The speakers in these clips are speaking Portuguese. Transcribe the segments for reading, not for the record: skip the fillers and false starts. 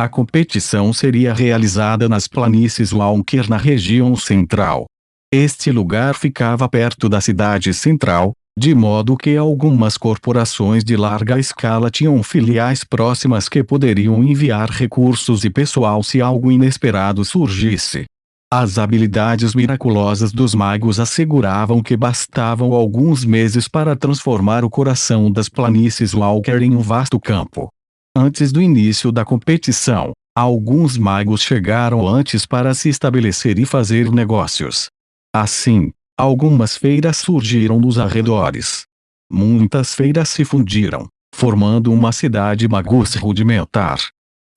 A competição seria realizada nas planícies Walker na região central. Este lugar ficava perto da cidade central, de modo que algumas corporações de larga escala tinham filiais próximas que poderiam enviar recursos e pessoal se algo inesperado surgisse. As habilidades miraculosas dos magos asseguravam que bastavam alguns meses para transformar o coração das planícies Walker em um vasto campo. Antes do início da competição, alguns magos chegaram antes para se estabelecer e fazer negócios. Assim, algumas feiras surgiram nos arredores. Muitas feiras se fundiram, formando uma cidade magus rudimentar.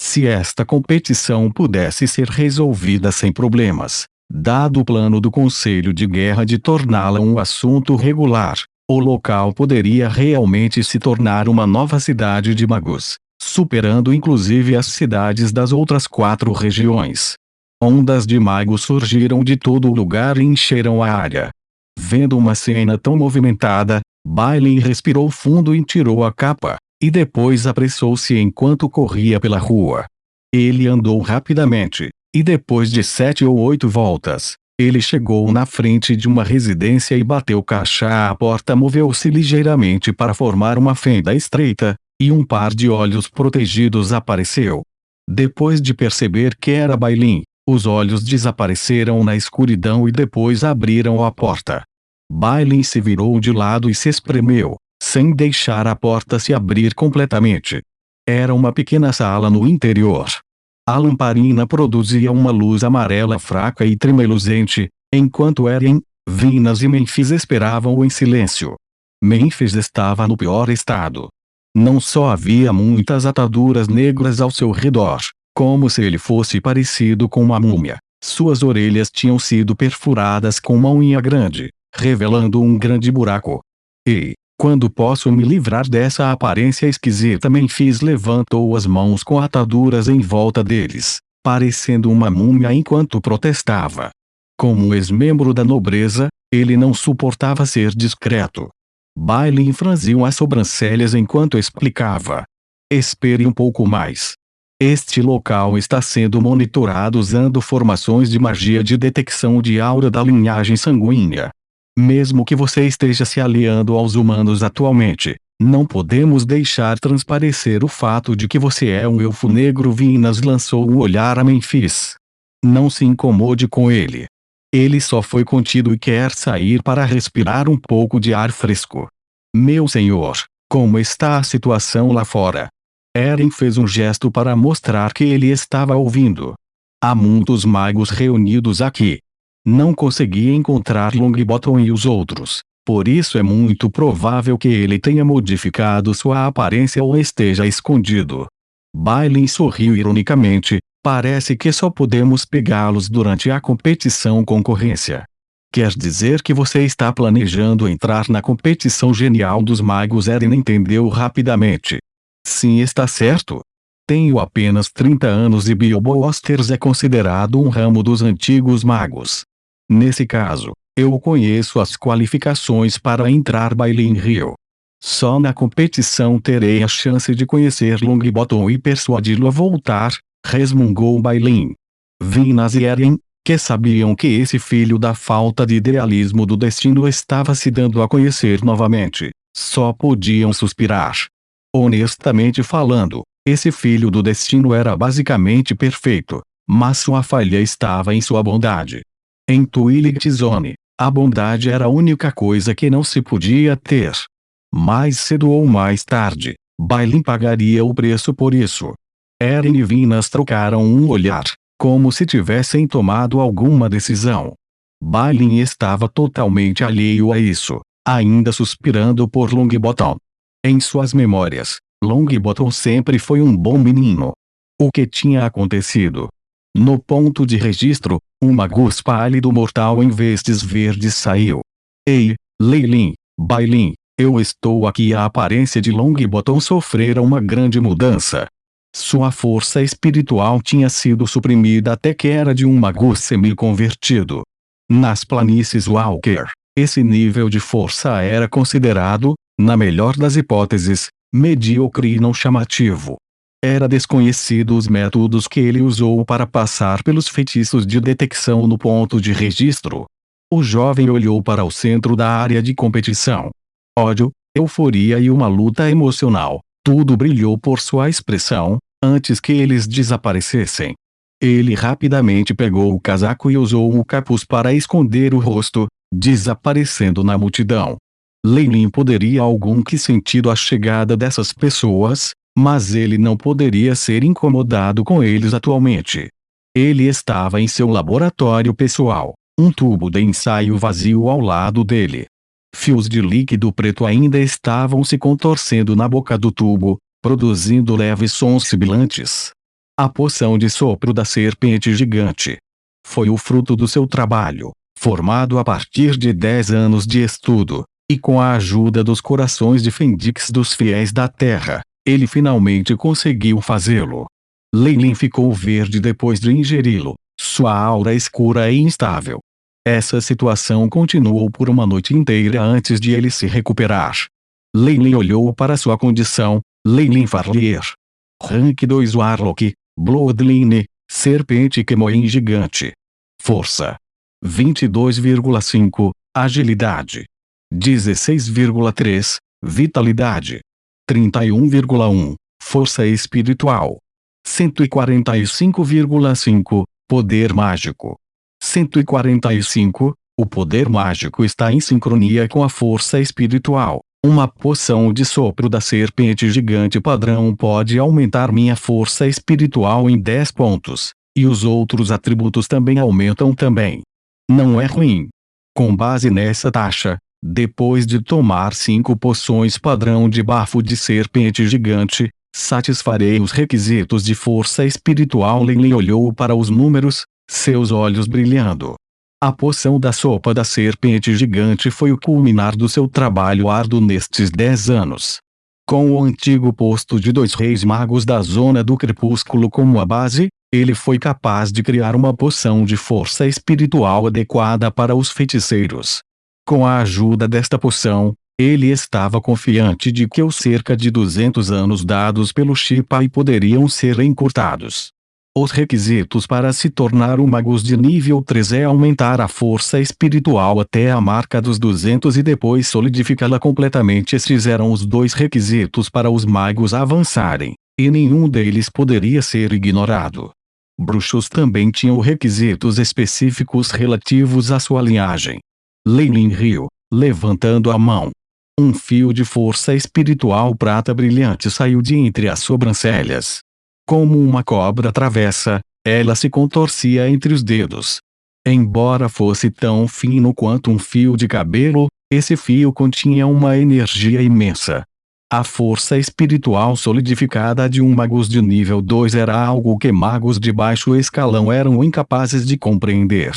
Se esta competição pudesse ser resolvida sem problemas, dado o plano do Conselho de Guerra de torná-la um assunto regular, o local poderia realmente se tornar uma nova cidade de magus, superando inclusive as cidades das outras 4 regiões. Ondas de magos surgiram de todo o lugar e encheram a área. Vendo uma cena tão movimentada, Bailey respirou fundo e tirou a capa, e depois apressou-se enquanto corria pela rua. Ele andou rapidamente, e depois de 7 ou 8 voltas, ele chegou na frente de uma residência e bateu caixa. A porta moveu-se ligeiramente para formar uma fenda estreita, e um par de olhos protegidos apareceu. Depois de perceber que era Bailey, os olhos desapareceram na escuridão e depois abriram a porta. Bailey se virou de lado e se espremeu, sem deixar a porta se abrir completamente. Era uma pequena sala no interior. A lamparina produzia uma luz amarela fraca e tremeluzente, enquanto Eren, Venus e Memphis esperavam em silêncio. Memphis estava no pior estado. Não só havia muitas ataduras negras ao seu redor, como se ele fosse parecido com uma múmia, suas orelhas tinham sido perfuradas com uma unha grande, revelando um grande buraco. Ei, quando posso me livrar dessa aparência esquisita? Memphis levantou as mãos com ataduras em volta deles, parecendo uma múmia enquanto protestava. Como ex-membro da nobreza, ele não suportava ser discreto. Bailey franziu as sobrancelhas enquanto explicava. Espere um pouco mais. Este local está sendo monitorado usando formações de magia de detecção de aura da linhagem sanguínea. Mesmo que você esteja se aliando aos humanos atualmente, não podemos deixar transparecer o fato de que você é um elfo negro. Venus lançou um olhar a Memphis. Não se incomode com ele. Ele só foi contido e quer sair para respirar um pouco de ar fresco. Meu senhor, como está a situação lá fora? Eren fez um gesto para mostrar que ele estava ouvindo. Há muitos magos reunidos aqui. Não consegui encontrar Longbottom e os outros, por isso é muito provável que ele tenha modificado sua aparência ou esteja escondido. Bailey sorriu ironicamente. Parece que só podemos pegá-los durante a competição concorrência. Quer dizer que você está planejando entrar na competição genial dos magos? Eren entendeu rapidamente. Sim, está certo. Tenho apenas 30 anos e Bilbo-Osters é considerado um ramo dos antigos magos. Nesse caso, eu conheço as qualificações para entrar. Bailey riu. Só na competição terei a chance de conhecer Longbottom e persuadi-lo a voltar, resmungou Bailey. Venus e Eren, que sabiam que esse filho da falta de idealismo do destino estava se dando a conhecer novamente, só podiam suspirar. Honestamente falando, esse filho do destino era basicamente perfeito, mas sua falha estava em sua bondade. Em Twilight Zone, a bondade era a única coisa que não se podia ter. Mais cedo ou mais tarde, Bailey pagaria o preço por isso. Eren e Venus trocaram um olhar, como se tivessem tomado alguma decisão. Bailey estava totalmente alheio a isso, ainda suspirando por Longbottom. Em suas memórias, Longbottom sempre foi um bom menino. O que tinha acontecido? No ponto de registro, um magus pálido mortal em vestes verdes saiu. Ei, Leilin, Bailey, eu estou aqui. A aparência de Longbottom sofrera uma grande mudança. Sua força espiritual tinha sido suprimida até que era de um mago semi-convertido. Nas planícies Walker, esse nível de força era considerado, na melhor das hipóteses, medíocre e não chamativo. Era desconhecido os métodos que ele usou para passar pelos feitiços de detecção no ponto de registro. O jovem olhou para o centro da área de competição. Ódio, euforia e uma luta emocional, tudo brilhou por sua expressão, antes que eles desaparecessem. Ele rapidamente pegou o casaco e usou o capuz para esconder o rosto, desaparecendo na multidão. Lei Lin poderia algum que sentido a chegada dessas pessoas, mas ele não poderia ser incomodado com eles atualmente. Ele estava em seu laboratório pessoal, um tubo de ensaio vazio ao lado dele. Fios de líquido preto ainda estavam se contorcendo na boca do tubo, produzindo leves sons sibilantes. A poção de sopro da serpente gigante foi o fruto do seu trabalho, formado a partir de 10 anos de estudo, e com a ajuda dos corações de Fênix dos fiéis da Terra, ele finalmente conseguiu fazê-lo. Lei Lin ficou verde depois de ingeri-lo, sua aura escura e instável. Essa situação continuou por uma noite inteira antes de ele se recuperar. Lei Lin olhou para sua condição, Lei Lin Farlier. Rank 2 Warlock, Bloodline, Serpente Kemoin Gigante. Força: 22,5, Agilidade: 16,3, Vitalidade: 31,1, Força Espiritual: 145,5, Poder Mágico: 145, o poder mágico está em sincronia com a força espiritual. Uma poção de sopro da serpente gigante padrão pode aumentar minha força espiritual em 10 pontos, e os outros atributos também aumentam também. Não é ruim. Com base nessa taxa, depois de tomar 5 poções padrão de bafo de serpente gigante, satisfarei os requisitos de força espiritual. Lin olhou para os números, seus olhos brilhando. A poção da sopa da serpente gigante foi o culminar do seu trabalho árduo nestes 10 anos. Com o antigo posto de 2 reis magos da Zona do Crepúsculo como a base, ele foi capaz de criar uma poção de força espiritual adequada para os feiticeiros. Com a ajuda desta poção, ele estava confiante de que os cerca de 200 anos dados pelo Shipai poderiam ser encurtados. Os requisitos para se tornar um mago de nível 3 é aumentar a força espiritual até a marca dos 200 e depois solidificá-la completamente. Estes eram os 2 requisitos para os magos avançarem, e nenhum deles poderia ser ignorado. Bruxos também tinham requisitos específicos relativos à sua linhagem. Lei Lin riu, levantando a mão. Um fio de força espiritual prata brilhante saiu de entre as sobrancelhas. Como uma cobra travessa, ela se contorcia entre os dedos. Embora fosse tão fino quanto um fio de cabelo, esse fio continha uma energia imensa. A força espiritual solidificada de um mago de nível 2 era algo que magos de baixo escalão eram incapazes de compreender.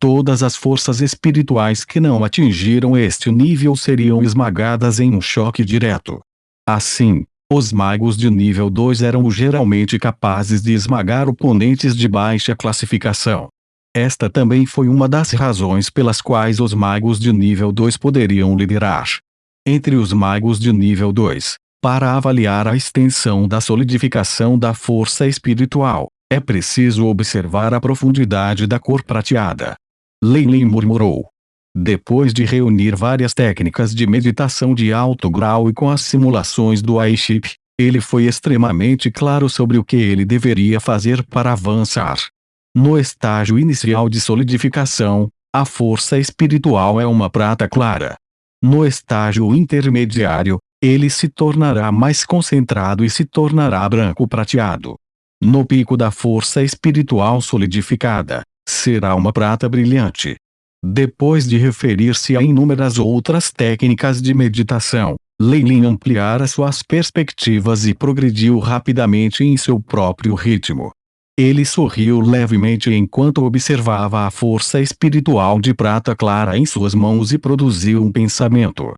Todas as forças espirituais que não atingiram este nível seriam esmagadas em um choque direto. Assim, os magos de nível 2 eram geralmente capazes de esmagar oponentes de baixa classificação. Esta também foi uma das razões pelas quais os magos de nível 2 poderiam liderar. Entre os magos de nível 2, para avaliar a extensão da solidificação da força espiritual, é preciso observar a profundidade da cor prateada. Lei Lin murmurou. Depois de reunir várias técnicas de meditação de alto grau e com as simulações do iShip, ele foi extremamente claro sobre o que ele deveria fazer para avançar. No estágio inicial de solidificação, a força espiritual é uma prata clara. No estágio intermediário, ele se tornará mais concentrado e se tornará branco prateado. No pico da força espiritual solidificada, será uma prata brilhante. Depois de referir-se a inúmeras outras técnicas de meditação, Lei Lin ampliara suas perspectivas e progrediu rapidamente em seu próprio ritmo. Ele sorriu levemente enquanto observava a força espiritual de prata clara em suas mãos e produziu um pensamento.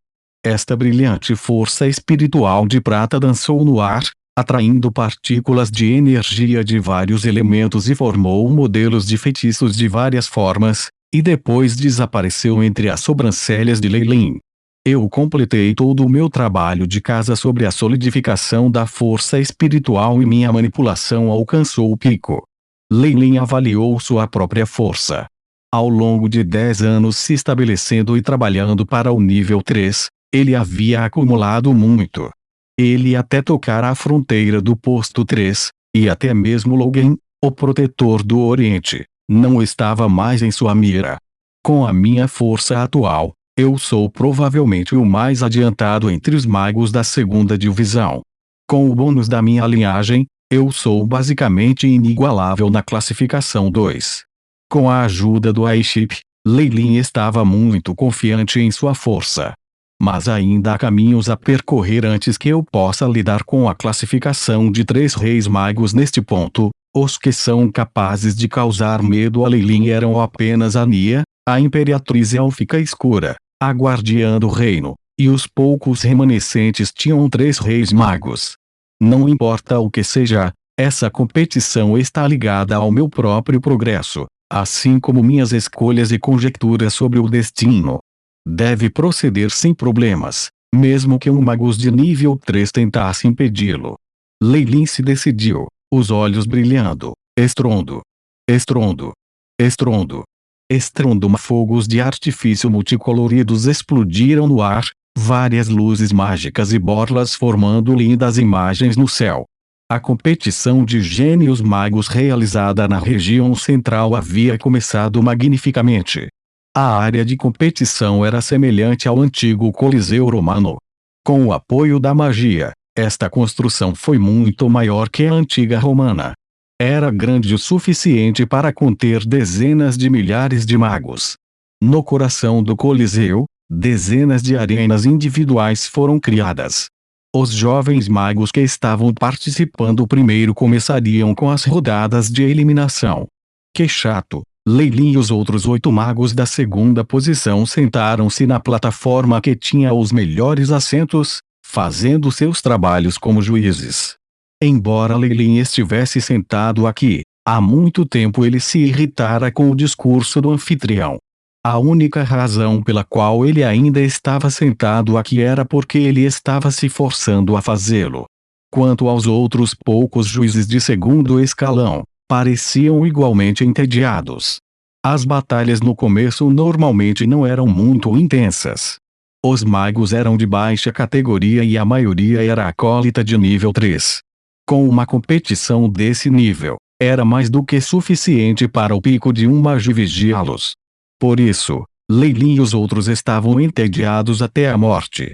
Esta brilhante força espiritual de prata dançou no ar, atraindo partículas de energia de vários elementos e formou modelos de feitiços de várias formas, e depois desapareceu entre as sobrancelhas de Lei Lin. Eu completei todo o meu trabalho de casa sobre a solidificação da força espiritual e minha manipulação alcançou o pico. Lei Lin avaliou sua própria força. Ao longo de 10 anos se estabelecendo e trabalhando para o nível 3, ele havia acumulado muito. Ele até tocara a fronteira do posto 3, e até mesmo Logan, o protetor do Oriente, não estava mais em sua mira. Com a minha força atual, eu sou provavelmente o mais adiantado entre os magos da segunda divisão. Com o bônus da minha linhagem, eu sou basicamente inigualável na classificação 2. Com a ajuda do Aiship, Lei Lin estava muito confiante em sua força. Mas ainda há caminhos a percorrer antes que eu possa lidar com a classificação de 3 reis magos neste ponto. Os que são capazes de causar medo a Lei Lin eram apenas a Nia, a Imperatriz Élfica Escura, a Guardiã do Reino, e os poucos remanescentes tinham 3 reis magos. Não importa o que seja, essa competição está ligada ao meu próprio progresso, assim como minhas escolhas e conjecturas sobre o destino. Deve proceder sem problemas, mesmo que um magus de nível 3 tentasse impedi-lo. Lei Lin se decidiu, os olhos brilhando. Estrondo. Estrondo. Estrondo. Estrondo. Fogos de artifício multicoloridos explodiram no ar, várias luzes mágicas e borlas formando lindas imagens no céu. A competição de gênios magos realizada na região central havia começado magnificamente. A área de competição era semelhante ao antigo Coliseu Romano. Com o apoio da magia, esta construção foi muito maior que a antiga romana. Era grande o suficiente para conter dezenas de milhares de magos. No coração do Coliseu, dezenas de arenas individuais foram criadas. Os jovens magos que estavam participando primeiro começariam com as rodadas de eliminação. Que chato! Lei Lin e os outros 8 magos da segunda posição sentaram-se na plataforma que tinha os melhores assentos, fazendo seus trabalhos como juízes. Embora Lei Lin estivesse sentado aqui, há muito tempo ele se irritara com o discurso do anfitrião. A única razão pela qual ele ainda estava sentado aqui era porque ele estava se forçando a fazê-lo. Quanto aos outros poucos juízes de segundo escalão, pareciam igualmente entediados. As batalhas no começo normalmente não eram muito intensas. Os magos eram de baixa categoria e a maioria era acólita de nível 3. Com uma competição desse nível, era mais do que suficiente para o pico de um magi vigiá-los. Por isso, Lei Lin e os outros estavam entediados até a morte.